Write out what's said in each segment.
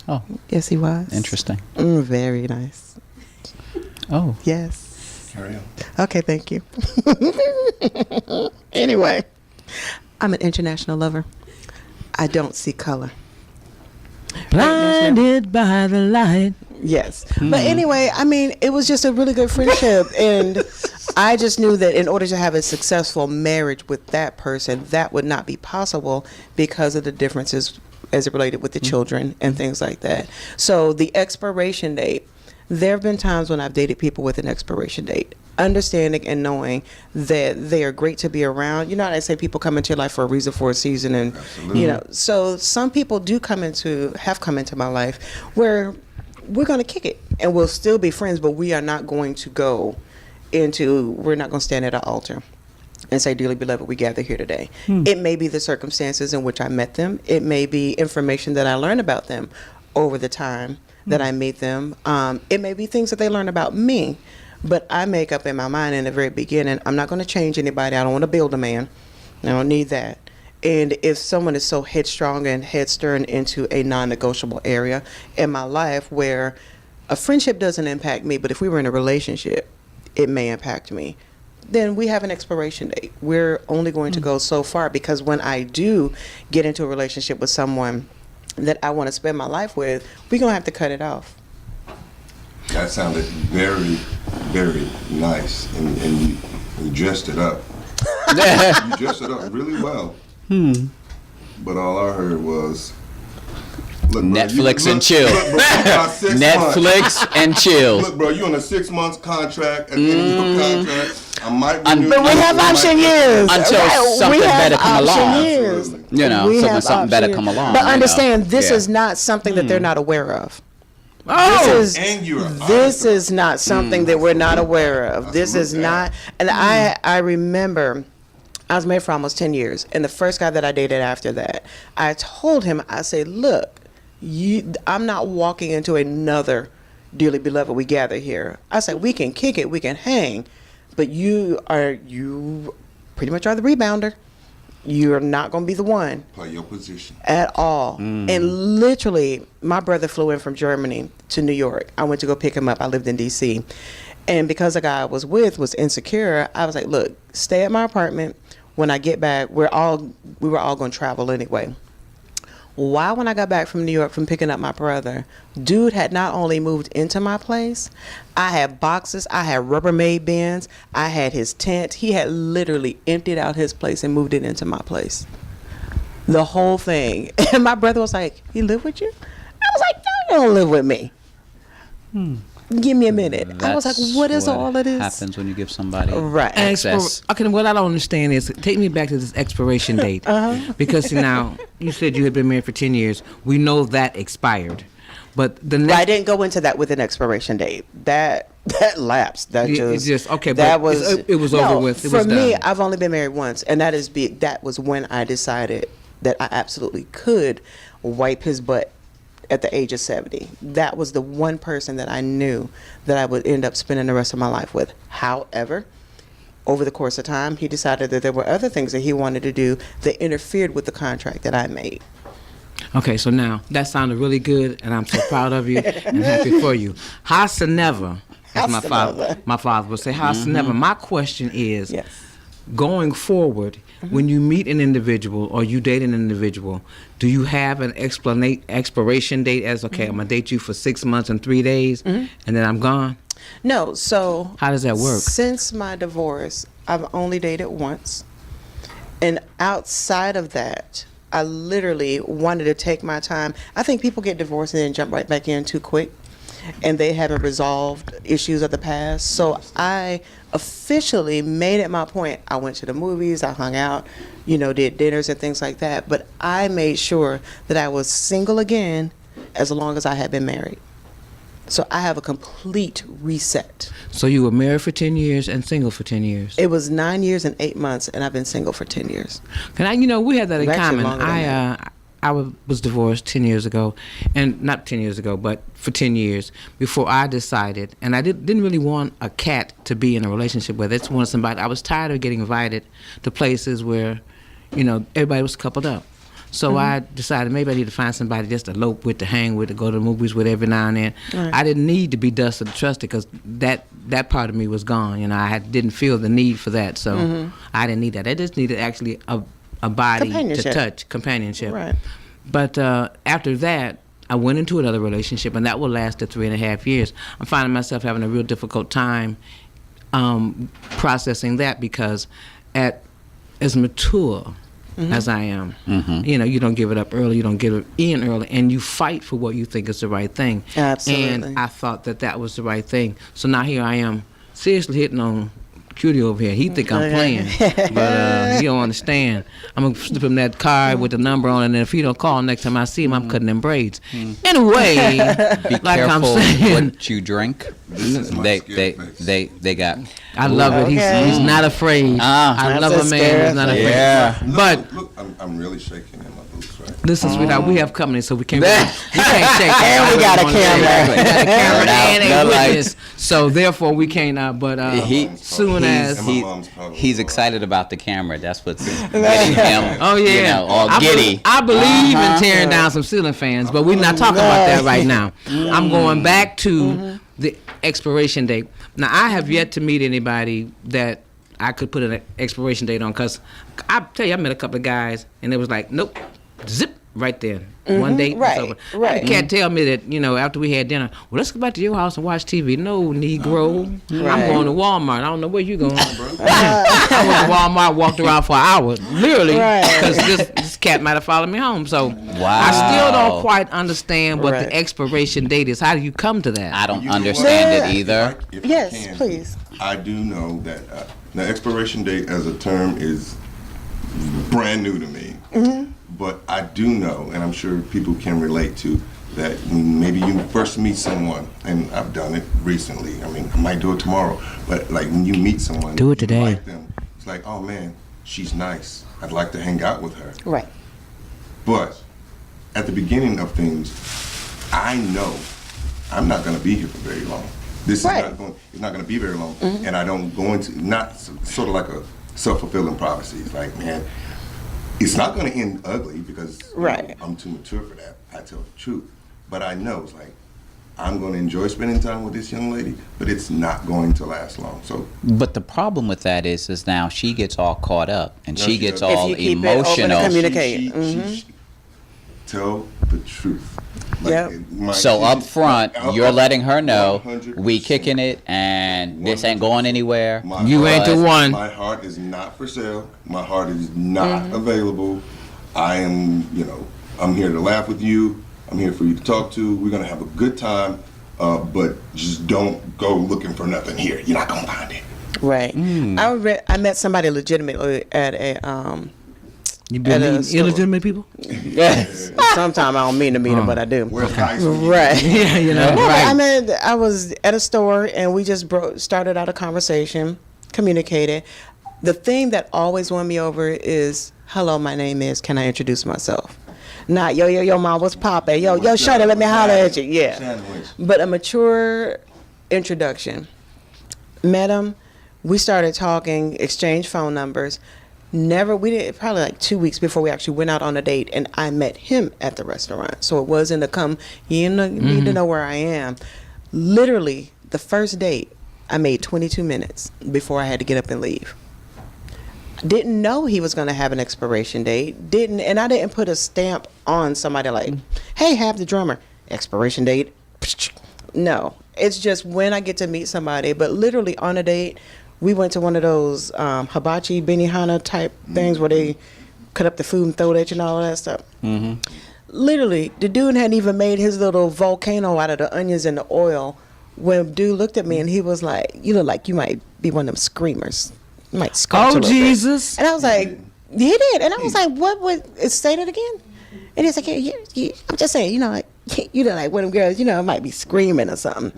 Oh. Yes, he was. Interesting. Very nice. Oh. Yes. Carry on. Okay, thank you. Anyway, I'm an international lover. I don't see color. Blinded by the light. Yes. But anyway, I mean, it was just a really good friendship. And I just knew that in order to have a successful marriage with that person, that would not be possible because of the differences as it related with the children and things like that. So the expiration date, there have been times when I've dated people with an expiration date, understanding and knowing that they are great to be around. You know how I say people come into your life for a reason, for a season, and Absolutely. you know. So some people have come into my life where we're going to kick it and we'll still be friends, but we are not going to we're not going to stand at an altar and say, dearly beloved, we gather here today. It may be the circumstances in which I met them. It may be information that I learned about them over the time that I meet them. It may be things that they learn about me, but I make up in my mind in the very beginning, I'm not going to change anybody. I don't want to build a man. I don't need that. And if someone is so headstrong and headstern into a non-negotiable area in my life where a friendship doesn't impact me, but if we were in a relationship, it may impact me, then we have an expiration date. We're only going to go so far, because when I do get into a relationship with someone that I want to spend my life with, we're going to have to cut it off. That sounded very, very nice, and you dressed it up. You dressed it up really well. But all I heard was, look, bro, Netflix and chill. Look, bro, you got 6 Netflix months. and chill. Look, bro, you on a 6 months contract. At the end of your contract, I might renew. But we have option years. Until Right, something we have better come option along. years. Absolutely. You know, We so when have something better option come years. along. But you know. understand, this Yeah. is not something that they're not aware of. Oh, And you're This is not something that we're not aware of. This is Absolutely. not, and I remember I was married for almost 10 years, and the first guy that I dated after that, I told him, I said, look, I'm not walking into another dearly beloved we gather here. I said, we can kick it, we can hang, but you pretty much are the rebounder. You're not going to be the one play your position. at all. And literally, my brother flew in from Germany to New York. I went to go pick him up. I lived in D.C. And because the guy I was with was insecure, I was like, look, stay at my apartment. When I get back, we were all going to travel anyway. Why, when I got back from New York from picking up my brother, dude had not only moved into my place, I had boxes, I had Rubbermaid bins, I had his tent. He had literally emptied out his place and moved it into my place. The whole thing. And my brother was like, he live with you? I was like, no, you don't live with me. Give me a minute. I was like, That's what is all of this? happens when you give somebody Right. access. Okay, what I don't understand is, take me back to this expiration date. Because now, you said you had been married for 10 years. We know that expired. But the next... I didn't go into that with an expiration date. That lapsed. That just okay. That But was it was over with. It for was me, done. I've only been married once, and that was when I decided that I absolutely could wipe his butt at the age of 70. That was the one person that I knew that I would end up spending the rest of my life with. However, over the course of time, he decided that there were other things that he wanted to do that interfered with the contract that I made. Okay, so now that sounded really good, and I'm so proud of you and happy for you. How's never, as my father would say, how's never. My question is, Yes. going forward, when you meet an individual or you date an individual, do you have an expiration date as, okay, I'm going to date you for 6 months and 3 days, and then I'm gone? No, so How does that work? Since my divorce, I've only dated once. And outside of that, I literally wanted to take my time. I think people get divorced and then jump right back in too quick, and they haven't resolved issues of the past. So I officially made it my point. I went to the movies, I hung out, did dinners and things like that. But I made sure that I was single again as long as I had been married. So I have a complete reset. So you were married for 10 years and single for 10 years. It was 9 years and 8 months, and I've been single for 10 years. We had that in Actually common. longer than that. I was divorced 10 years ago, and not 10 years ago, but for 10 years before I decided, and I didn't really want a cat to be in a relationship with. I just wanted somebody. I was tired of getting invited to places where, everybody was coupled up. So I decided maybe I need to find somebody just to elope with, to hang with, to go to the movies with every now and then. Right. I didn't need to be dusted or trusted because that part of me was gone. You know, didn't feel the need for that. So I didn't need that. I just needed actually a body to touch, companionship. Right. But after that, I went into another relationship, and that will last 3.5 years. I'm finding myself having a real difficult time processing that because as mature as I am, you know, you don't give it up early, you don't give it in early, and you fight for what you think is the right thing. Absolutely. And I thought that was the right thing. So now here I am, seriously hitting on Cutie over here. He think I'm playing, but he don't understand. I'm gonna slip him that card with the number on it, and if he don't call next time I see him, I'm cutting them braids. Anyway, Be like I'm careful saying, what you drink. This is my They scared got. I love it. He's not afraid. I love a man who's not afraid. Yeah. But look, I'm really shaking in my boots, right? listen, sweetheart, we have company, so we can't. We can't shake. And we got a camera. We got a camera No, and a no, like- witness, so therefore we can't. But soon as my mom's probably He's wrong. excited about the camera. That's what's getting him. Oh yeah, You know, all I giddy. I believe in tearing down some ceiling fans, but we're not talking about that right now. I'm going back to the expiration date. Now I have yet to meet anybody that I could put an expiration date on, because I tell you, I met a couple of guys and it was like, nope, zip, right there. One date, it's Right, over. right. You can't tell me that, you know, after we had dinner, well, let's go back to your house and watch TV. No, Negro. I'm Right. going to Walmart. I don't know where you going. I went to Walmart, walked around for an hour, literally, Right. because this cat might have followed me home. So Wow. I still don't quite understand what Right. the expiration date is. How do you come to that? I don't You know what? understand Yeah. it either. If I Yes, can, please. I do know that the expiration date as a term is brand new to me. But I do know, and I'm sure people can relate to, that when maybe you first meet someone, and I've done it recently. I mean, I might do it tomorrow, but like when you meet someone, Do it today. You like them, it's like, oh man, she's nice. I'd like to hang out with her. Right. But at the beginning of things, I know I'm not going to be here for very long. This Right. it's not going to be very long, and I don't go into sort of like a self-fulfilling prophecy. It's like, man, it's not going to end ugly because you know, Right. I'm too mature for that. I tell the truth, but I know it's like I'm going to enjoy spending time with this young lady, but it's not going to last long. So But the problem with that is now she gets all caught up and No, she she gets doesn't. all If you keep it open emotional. and communicate. she tell the truth. Yep. my So up kids- front, up- you're up- letting her know 100%. we kicking it and this ain't going anywhere. My You heart- ain't the one. My heart is not for sale. My heart is not available. I am, I'm here to laugh with you. I'm here for you to talk to. We're gonna have a good time, but just don't go looking for nothing here. You're not gonna find it. Right. I met somebody legitimately at a You been At a meeting store. illegitimate people? Yes. Sometimes I don't mean to meet them, but I do. Where's the ice cream? Right. Yeah, you know, No, right. I mean, I was at a store and we just started out a conversation, communicated. The thing that always won me over is, hello, my name is, can I introduce myself? Not, yo, mom, what's poppin'? Yo, What's shorty, up? let me holler at you. Yeah. Sandwich. But a mature introduction. Met him. We started talking, exchanged phone numbers. We did probably like 2 weeks before we actually went out on a date, and I met him at the restaurant. So it wasn't you need to know where I am. Literally, the first date, I made 22 minutes before I had to get up and leave. Didn't know he was going to have an expiration date. And I didn't put a stamp on somebody like, hey, have the drummer. Expiration date. No. It's just when I get to meet somebody. But literally on a date, we went to one of those hibachi benihana type things where they cut up the food and throw it at you and all that stuff. Literally, the dude hadn't even made his little volcano out of the onions and the oil when dude looked at me and he was like, you look like you might be one of them screamers. You might scratch a Oh, little bit." Jesus. And I was like, he did. And I was like, what would, say that again? And he's like, yeah, I'm just saying, like, you know, like one of them girls, might be screaming or something.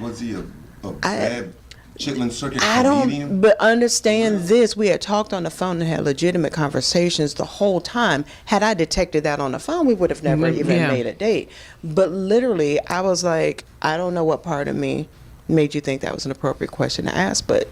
Was he a bad chitlin circuit I comedian? don't, but understand this. We had talked on the phone and had legitimate conversations the whole time. Had I detected that on the phone, we would have never even yeah. made a date. But literally, I was like, I don't know what part of me made you think that was an appropriate question to ask, but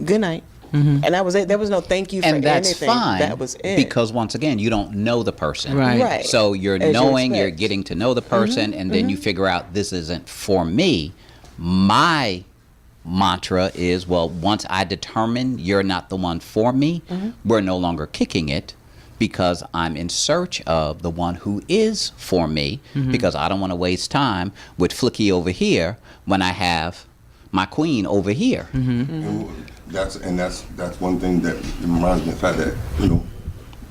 good night. And that was it. There was no thank you for And that's anything. fine. That was it. Because once again, you don't know the person. Right. Right. So you're As you knowing, you're expect. getting to know the person, and then you figure out this isn't for me. My mantra is, well, once I determine you're not the one for me, we're no longer kicking it, because I'm in search of the one who is for me, because I don't want to waste time with Flicky over here when I have my queen over here. And that's one thing that reminds me of the fact that, you know,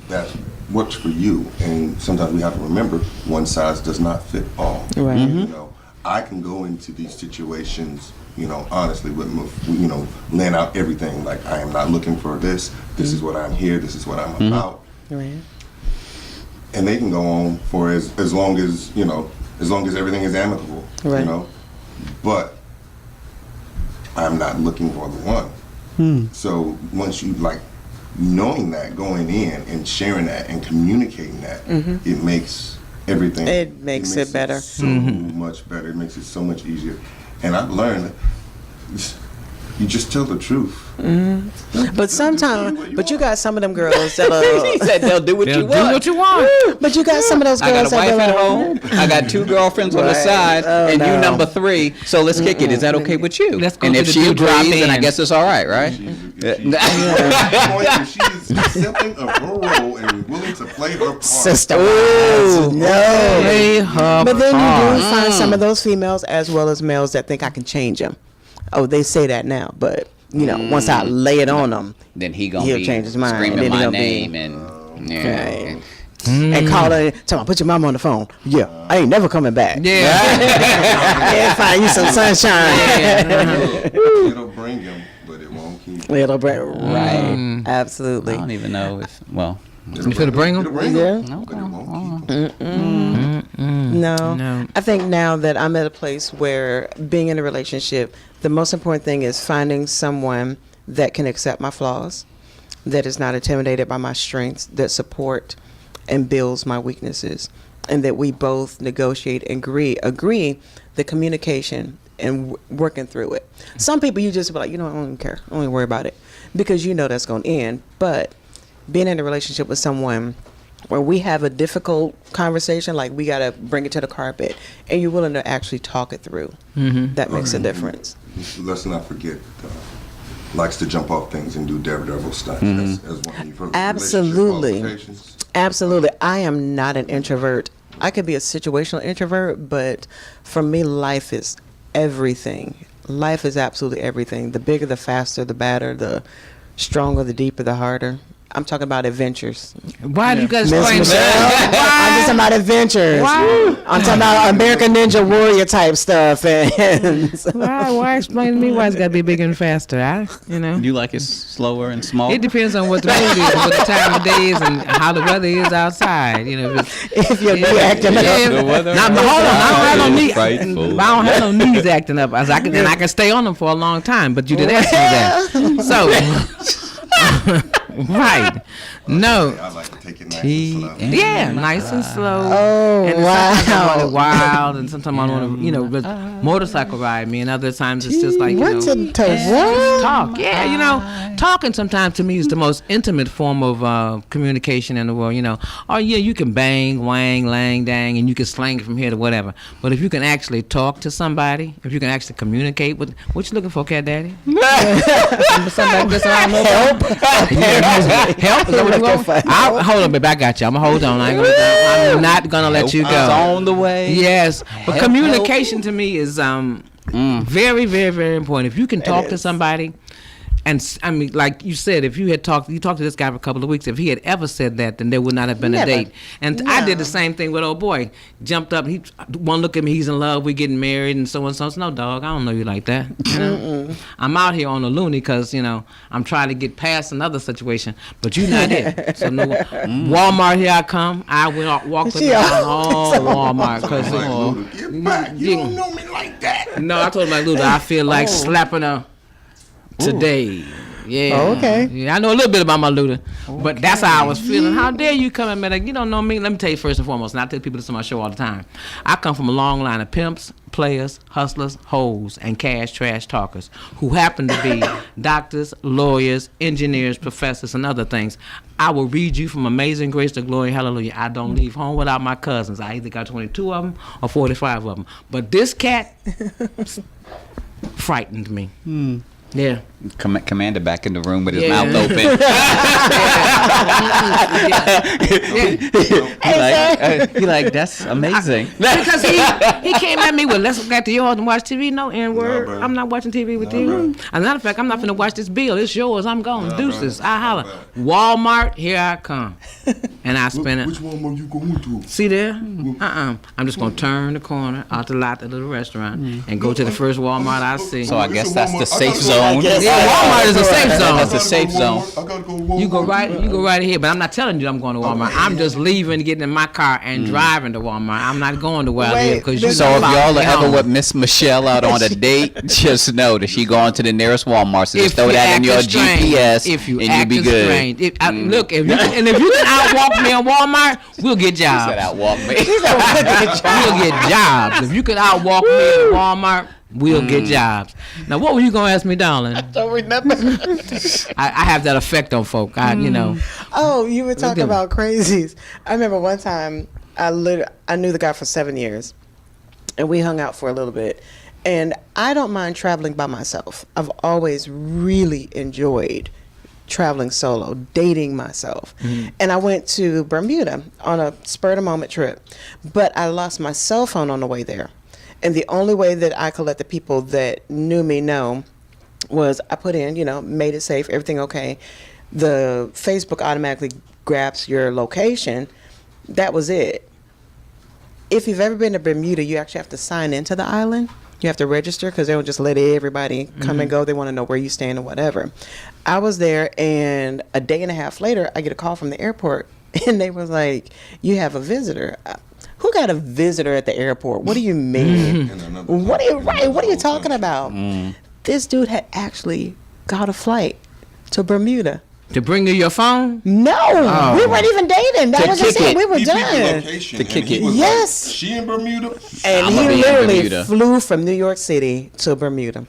that works for you. And sometimes we have to remember one size does not fit all. Right. You know, I can go into these situations, you know, honestly, with, you know, laying out everything. Like, I am not looking for this. This is what I'm here. This is what I'm about. Right. And they can go on for as long as, you know, as long as everything is amicable. Right. You know, but I'm not looking for the one. So once you, like, knowing that, going in and sharing that and communicating that, it makes everything. It makes it better. So much better. It makes it so much easier. And I've learned that you just tell the truth. But sometimes, but you got some of them girls that He said they'll do what They'll you do want. what you want. but you got some of those I girls got a that wife be at like, home. I got 2 girlfriends on the Right. side, Oh, and you no. number 3. So let's kick it. Is that okay with you? Let's go and to if the she do drop agrees, then I in. guess it's all right, right? If she's accepting of her role and willing to play her part. sister. Ooh. No. Play her But then you do part. find some of those females as well as males that think I can change them. Oh, they say that now, but you know, once I lay it on them, Then he'll He'll be change his mind, and screaming then he my gonna be- name and yeah. Right. and call her, tell me, put your mama on the phone. Yeah, I ain't never coming back. Yeah. Yeah, find you some sunshine. It'll bring him, but it won't keep him. Little bit, right? Absolutely. I don't even know if You finna bring him? It'll bring Yeah. him, but it won't keep him. No. No. I think now that I'm at a place where being in a relationship, the most important thing is finding someone that can accept my flaws, that is not intimidated by my strengths, that support and builds my weaknesses, and that we both negotiate and agree the communication and working through it. Some people you just be like, you know, I don't even care. I don't even worry about it because you know that's going to end. But being in a relationship with someone where we have a difficult conversation, like we got to bring it to the carpet, and you're willing to actually talk it through, that makes a difference. Let's not forget, likes to jump off things and do daredevil stunts. As one you've heard. Absolutely. Relationship qualifications. Absolutely. I am not an introvert. I could be a situational introvert, but for me, life is everything. Life is absolutely everything. The bigger, the faster, the better, the stronger, the deeper, the harder. I'm talking about adventures. Why do you guys Miss explain Michelle, that? I'm just talking about adventures. Why? I'm talking about American Ninja Warrior type stuff. And Why explain to me why it's got to be bigger and faster? You know. you like it slower and smaller. It depends on what the mood is, what the time of day is, and how the weather is outside. You know, if you're acting up. The weather Now, but hold on, I don't have no is knees. frightful. I don't have no knees acting up. I can stay on them for a long time. But you did ask me that, so right. No. I like to take it nice and slow. Yeah, nice and slow. Oh, and sometimes I want wow. it wild, and sometimes I want to, you know, motorcycle ride me, and other times it's just like, you know, What to just what? talk. Yeah, you know, talking sometimes to me is the most intimate form of communication in the world. You know, oh yeah, you can bang, wang, lang, dang, and you can slang it from here to whatever. But if you can actually talk to somebody, if you can actually communicate with, what you looking for, Cat Daddy? Somebody just I don't know. Help? Is that what you want? Hold on, baby. I got you. I'm gonna hold on. I'm not gonna let you It's go. on the way. Yes, but communication to me is very, very, very important. If you can talk to somebody, and I mean, like you said, if you talked to this guy for a couple of weeks, if he had ever said that, then there would not have been Never. a date. And I did the same thing with old boy. Jumped up, he one look at me, he's in love, we getting married, and so and so. No, dog, I don't know you like that. You know? I'm out here on a loony because you know I'm trying to get past another situation, but you're not it. So no, Walmart, here I come. I walked up and down all Walmart because Like, Luda, get back. You don't know me like that. no, I told my Luda, I feel like slapping her today. Yeah. Oh, okay. Yeah, I know a little bit about my Luda, but that's how I was feeling. How dare you come at me like you don't know me? Let me tell you first and foremost, and I tell people this on my show all the time. I come from a long line of pimps, players, hustlers, hoes, and cash trash talkers who happen to be doctors, lawyers, engineers, professors, and other things. I will read you from Amazing Grace to Glory, Hallelujah. I don't leave home without my cousins. I either got 22 of them or 45 of them. But this cat frightened me. Yeah. Commander back in the room with his Yeah. mouth open. He like, that's amazing. Because he came at me with, let's go to yours and watch TV. No N-word. bro. I'm not watching TV with No, you. bro. As a matter of fact, I'm not finna watch this bill. It's yours. I'm going. No, Deuces. bro. I holler. No, Walmart, here I come. And I spend it. Which one are you going to? See there? I'm just going to turn the corner out the lot of the restaurant and go to the first Walmart I see. So I guess It's a that's Walmart. the I safe gotta go zone. Walmart. Yeah, Walmart is a safe zone. That's a safe zone. I gotta go to Walmart. You go right ahead, but I'm not telling you I'm going to Walmart. I'm just leaving, getting in my car, and driving to Walmart. I'm not going to Wild Wait, Hill because you this- So know if about y'all me are ever home. with Miss Michelle out on a date, just know that she going to the nearest Walmart. So just If throw you that in acting your strange, GPS, if you and you'll be acting good. strange. Look, if you can outwalk me in Walmart, we'll get He said jobs. outwalk me. We'll get jobs. If you can outwalk me in Walmart, we'll get jobs. Now, what were you gonna ask me, darling? Don't remember. I have that effect on folk. You know. Oh, you were talking them. about crazies. I remember one time I knew the guy for 7 years, and we hung out for a little bit. And I don't mind traveling by myself. I've always really enjoyed traveling solo, dating myself. And I went to Bermuda on a spur of the moment trip, but I lost my cell phone on the way there. And the only way that I could let the people that knew me know was I put in, made it safe, everything okay. The Facebook automatically grabs your location. That was it. If you've ever been to Bermuda, you actually have to sign into the island. You have to register because they don't just let everybody come and go. They want to know where you stand or whatever. I was there, and a day and a half later, I get a call from the airport, and they was like, "You have a visitor." Who got a visitor at the airport? What do you mean? In another What are you country, What are you another talking country. about? This dude had actually got a flight to Bermuda. To bring you your phone? No, we weren't even dating. That To was just kick it. it. We were He picked the done. location. To and kick he it. was Yes. Like, she in Bermuda? And I'ma he be in literally Bermuda. flew from New York City to Bermuda.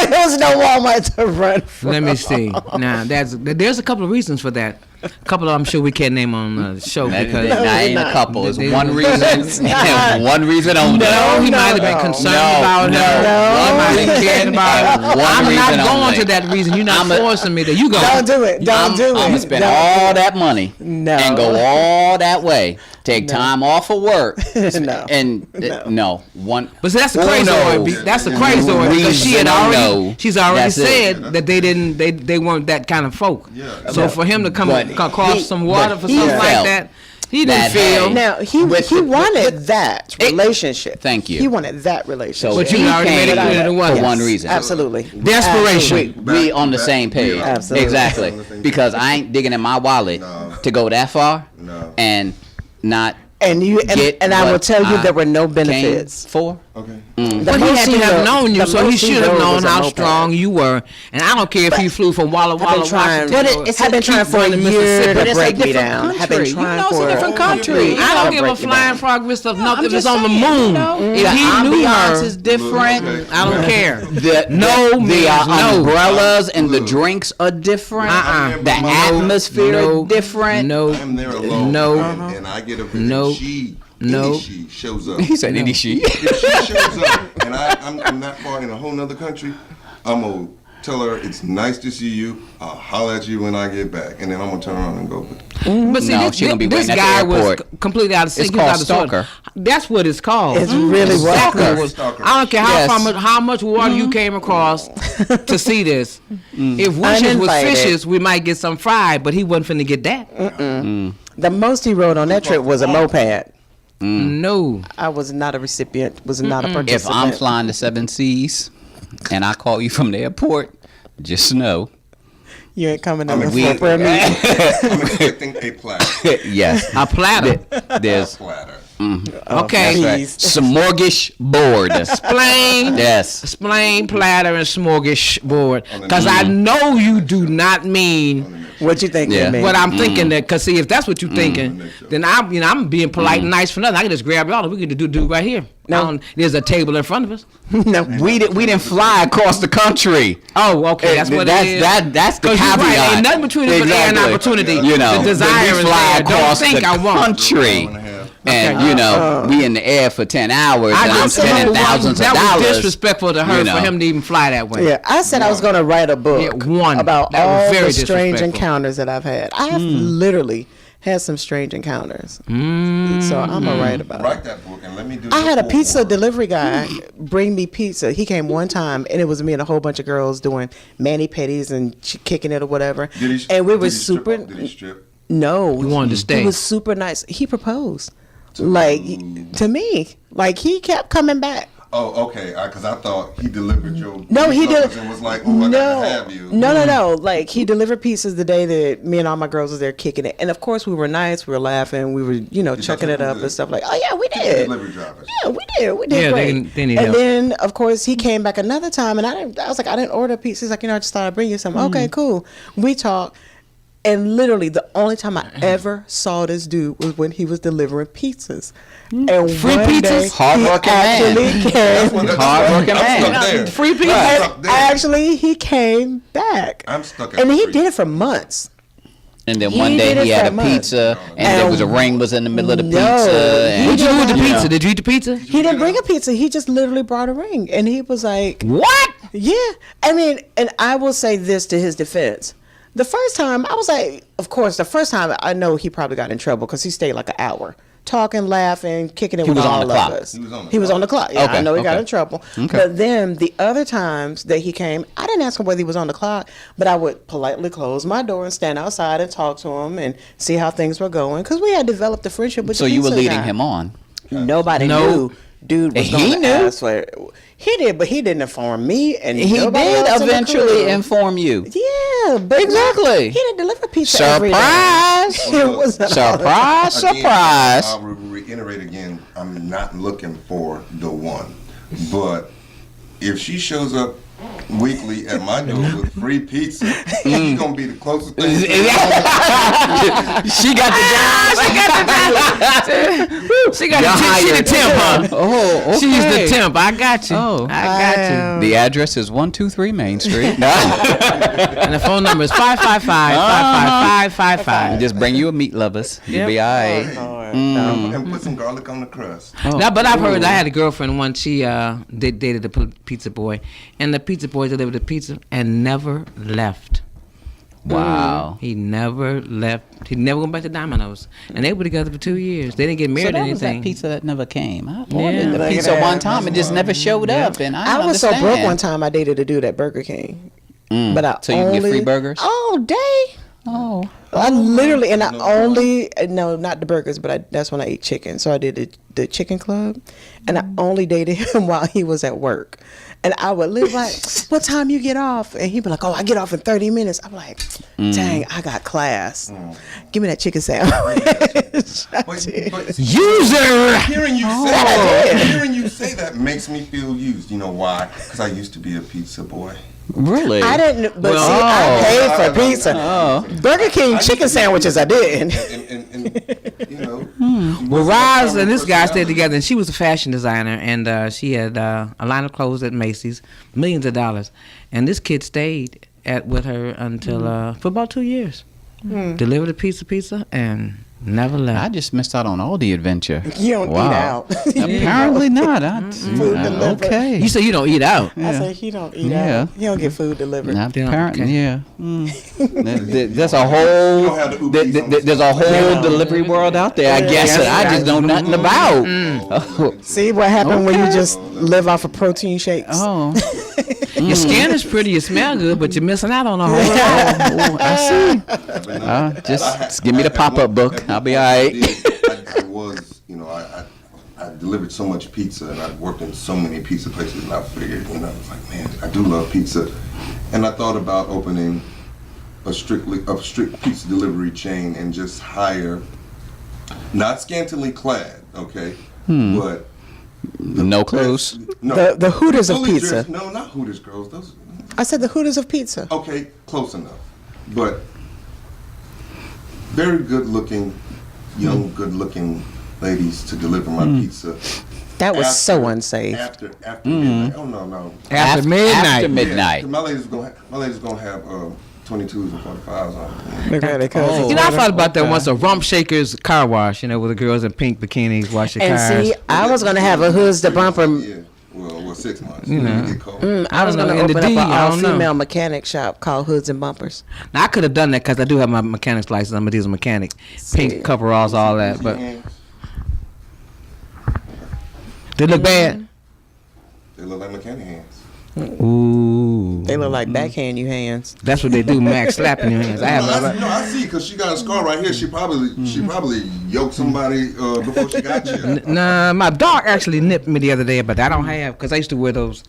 There was no Walmart to run from. Let me see. Now, there's a couple of reasons for that. A couple of I'm sure we can't name on the show That, because that ain't a not. couple. It's They- one reason. And one reason only. No, he no, might have been no. concerned No, about no, her. no. He might have cared about her. One I'm not reason going only. to that reason. You're not I'm a- forcing me to. You go. Don't do it. Don't do it. I'm gonna spend Don't all do it. that money No. and go all that way. Take No. time off of work. No. And No. no one. But see, that's the crazy story. That's the crazy story because she had Reason, she's already That's it. said that they weren't that kind of folk. Yeah. So for him to come But across he- some water but for he something like felt that, he didn't that, feel. hey, Now he With he the- wanted that relationship. Thank you. He wanted that relationship. So But you he already made it came clear that it wasn't. for one reason. Absolutely. Desperation. We on the same page. Absolutely. Exactly. Because I ain't digging in my wallet No. to go that far No. and not And you get and I will what tell you I there were no came benefits. for. Okay. The But he most had to have rode- known you, the so he most should have rode known was a how moped. strong you were. And I don't care if he flew from Walla I've been Walla, trying, Washington. I've been trying for a to year to But it's a break me different down. I've country. been You trying know, it's a for different country. I don't give a break me flying down. frog with stuff. No, I'm if it's just on the saying, moon, you know, if the he knew ambiance her, is different. Okay. I don't care. The No means no. umbrellas and the drinks are different. Uh-uh. The atmosphere No, is different. No, I'm there alone. No. And I get up and No. No. she shows up. He said any she. If she shows up and I'm that far in a whole nother country, I'm going to tell her it's nice to see you. I'll holler at you when I get back. And then I'm going to turn around and go. But see, No, this, she gonna be this waiting at the guy was airport. completely out of sync. It's He was called out of sorts. stalker. That's what it's called. It's really what it Stalker is. was. Stalker. I don't care Yes. how much water you came across to see this. If wishes was Uninvited. fishes, we might get some fried, but he wasn't finna get that. The most he rode on that trip was a moped. No. I was not a recipient. Was not a If participant. I'm flying the 7 Seas and I call you from the airport, just know. you ain't coming I'm in we- for a prayer meeting. I'm expecting a platter. Yes. A platter. There's Platter. Okay. That's right. Please. Smorgasbord. Explain. Yes. Explain platter and smorgasbord. On the Because I know you do not mean What you think? Yeah. it mean? what I'm thinking. That because see, if that's what you're thinking, then I'm being polite and nice for nothing. I can just grab y'all. We can do right here. No. There's a table in front of us. No. We didn't fly across the country. Oh, okay. That's what it is. That's the 'Cause you're caveat. right. Ain't nothing between us but air and opportunity. You know, The desire we is fly there. Don't across think the I won't. country. And Okay. you know, we in the air for 10 hours, and I'm just said spending thousands of that dollars. was disrespectful to her you know. for him to even fly that way. Yeah, I said I was going to write a book Yeah, one. about That was all very the strange disrespectful. encounters that I've had. I have literally had some strange encounters. So I'm going to write about it. Write that book and let me do. I had a the pizza foreword. delivery guy bring me pizza. He came one time, and it was me and a whole bunch of girls doing mani-pedis and kicking it or whatever. Did he, and we did were he strip super. off? Did he strip? No, He wanted to stay. He was super nice. He proposed, like to me. Like he kept coming back. Oh, okay. Because I thought he delivered your. No, he did. And was like, oh, I gotta have you. No. Like he delivered pizzas the day that me and all my girls was there kicking it, and of course we were nice, we were laughing, we were chucking it up and stuff like. Oh yeah, we did. Delivery drivers. Yeah, we did Yeah, great. they need and help. then of course he came back another time, and I was like, I didn't order pizza. He's like, I just thought I'd bring you some. Okay, cool. We talked. And literally, the only time I ever saw this dude was when he was delivering pizzas. And Free one pizzas? day, Hard-working man. he actually came. Hard-working I'm man. stuck there. Free pizza? I'm And stuck there. actually, he came back. I'm stuck at And he free. did it for months. And then He one day did he it had for a months. pizza, and there was a ring was in the middle of the No, pizza. he And, What'd you do with the You pizza? know. Did you eat the pizza? He didn't bring a pizza. He just literally brought a ring. And he was like, What? yeah. I mean, and I will say this to his defense. The first time, I was like, of course, the first time I know he probably got in trouble because he stayed like an hour. Talking, laughing, kicking it He with was on all the of clock. us. He was on the He was clock. on the clock. Yeah, Okay, I know he got okay. in trouble. Okay. But then the other times that he came, I didn't ask him whether he was on the clock, but I would politely close my door and stand outside and talk to him and see how things were going because we had developed a friendship with So the you were pizza leading guy. him on. Nobody No. knew. Dude was He going to knew? ask for it. He did, but he didn't inform me. And He nobody did else in the eventually crew. inform you. Yeah, but Exactly. he didn't deliver pizza every day. Surprise! It was Surprise! Again, Surprise! I'll reiterate again. I'm not looking for the one, but if she shows up weekly at my door with free pizza, she's gonna be the closest thing. She got the job. She got You're she the hired. temp, huh? Oh, okay. She's the temp. I got you. Oh. I got The address is 123 Main Street. you. And the phone number is 555-555-555. Just bring you a meat lovers. You'll be all right. And put some garlic on the crust. Now, but I've heard I had a girlfriend once. She dated a pizza boy, and the pizza boy delivered the pizza and never left. Wow. He never left. He never went back to Domino's, and they were together for 2 years. They didn't get So married or that was that anything. pizza that never came. I ordered Yeah. the Look pizza at one that. time. It just never showed up, and I I was so broke understand. one time I dated a dude at Burger King. But I So you can get free burgers? all day. Oh. I literally, and I only, no, not the burgers, but that's when I ate chicken. So I did the chicken club, and I only dated him while he was at work. And I would live like, what time you get off? And he'd be like, oh, I get off in 30 minutes. I'm like, dang, I got class. Give me that chicken sandwich. But User. hearing you say that makes me feel used. You know why? Because I used to be a pizza boy. Really? I didn't, but Well, see, I paid for pizza. Oh. Burger King chicken sandwiches, I did. And you know. Well, Roz and this guy stayed together, and she was a fashion designer, and she had a line of clothes at Macy's, millions of dollars. And this kid stayed with her until for about 2 years. Delivered a pizza, and never left. I just missed out on all the adventure. You don't eat out. Apparently not. Food delivered. Okay. You say you don't eat out. I said he don't eat Yeah. out. He don't get food delivered. Apparently, Okay. yeah. There's a whole don't have the Uber Eats on the there's a whole delivery world out there. I guess that I just know nothing about. See what happened when you just live off of protein shakes? Oh, Your skin is pretty, you smell good, but you're missing out on a whole lot. I see. Just give me the pop-up book. I'll be all right. I was, you know, I delivered so much pizza, and I worked in so many pizza places, and I figured, you know, I was like, man, I do love pizza, and I thought about opening a strict pizza delivery chain and just hire not scantily clad, okay, but No clothes. no, The Hooters of fully pizza. dressed- no, not Hooters girls. Those. I said the Hooters of pizza. Okay, close enough. But very good looking, young, good looking ladies to deliver my pizza. That was so unsafe. After midnight. Oh no. After midnight. After Yeah, midnight. my ladies gonna have 22s and 45s on. Look at it, cuz. You know, I thought about that once, a Rump Shaker's car wash, where the girls in pink bikinis wash their And cars. see, I was gonna have a Hoods to Bumper. Yeah. Well, 6 months. You know. Get cold. I was don't gonna know, in the open up D, an I don't know. all-female mechanic shop called Hoods and Bumpers. Now, I could have done that because I do have my mechanic's license. I'm a diesel mechanic. Pink coveralls, all that. But they look bad. They look like mechanic hands. Ooh. They look like backhand you hands. That's what they do, Max, slapping your hands. I have I see, because she got a scar right here. She probably yoked somebody before she got you. Nah, my dog actually nipped me the other day, but I don't have, because I used to wear those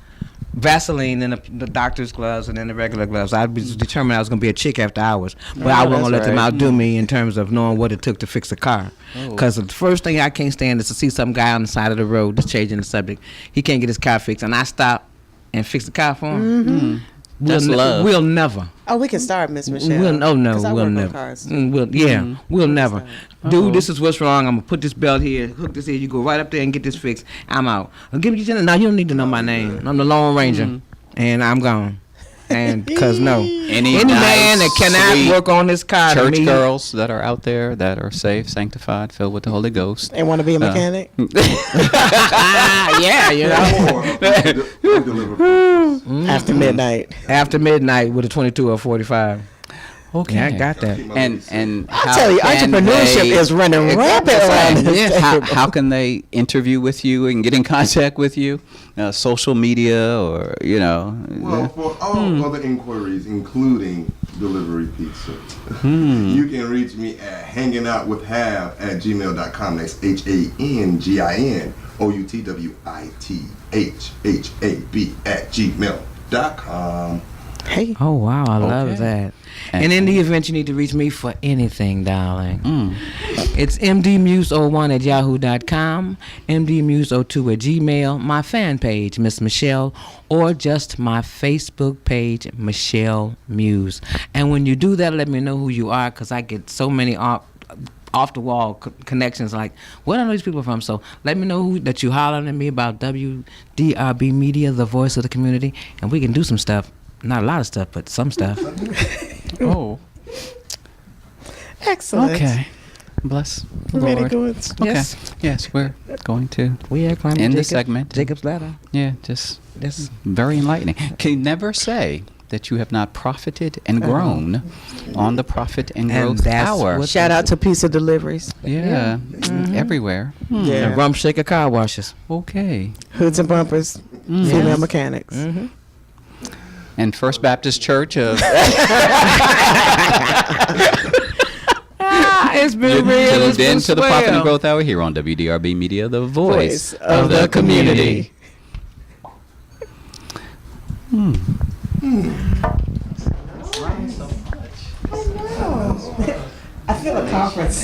Vaseline and the doctor's gloves and then the regular gloves. I was determined I was going to be a chick after hours, but I wasn't going to let them outdo me in terms of knowing what it took to fix a car. Because the first thing I can't stand is to see some guy on the side of the road, just changing the subject. He can't get his car fixed, and I stop and fix the car for him. That's love. We'll never. Oh, we can start, Miss Michelle. We'll, oh no, 'Cause I we'll work on never. cars. We'll never. Dude, this is what's wrong. I'm gonna put this belt here, hook this here. You go right up there and get this fixed. I'm out. Give me your. No, you don't need to know my name. I'm the Lone Ranger, and I'm gone. And because no, any man that cannot sweet work on this car, to church me, girls that are out there that are saved, sanctified, filled with the Holy Ghost. And want to be a mechanic? yeah, you know, Or deliver. After midnight. after midnight with a 22 or 45. Okay, Yeah, I got that. And I tell you, entrepreneurship is running rampant around this Yeah. table. how can they interview with you and get in contact with you? Social media or Well, for all other inquiries, including delivery pizza, you can reach me at hangingoutwithhab@gmail.com. That's HANGINOUTWITHAB@gmail.com. Hey. Oh wow, I love Okay. that. And in the event you need to reach me for anything, darling, it's mdmuse01@yahoo.com, mdmuse02@gmail, my fan page, Miss Michelle, or just my Facebook page, Michelle Muse. And when you do that, let me know who you are, because I get so many off the wall connections, like, where are these people from? So let me know that you hollering at me about WDRB Media, the voice of the community, and we can do some stuff. Not a lot of stuff, but some stuff. Oh, Excellent. okay. Bless the Very Lord. good. Okay. Yes. Yes, we're going to We are climbing end the segment. Jacob's ladder. Yeah, just Yes. very enlightening. Can you never say that you have not profited and grown on the Profit and And Growth that's Hour? what- Shout out to Pizza Deliveries. Yeah, everywhere. Yeah. And Rump Shaker car washes. Okay. Hoods and Bumpers. Female mechanics. And First Baptist Church of It's been real. tuned It's been in to the Profit and swell. Growth Hour here on WDRB Media, the voice, Voice of the community. I feel a conference.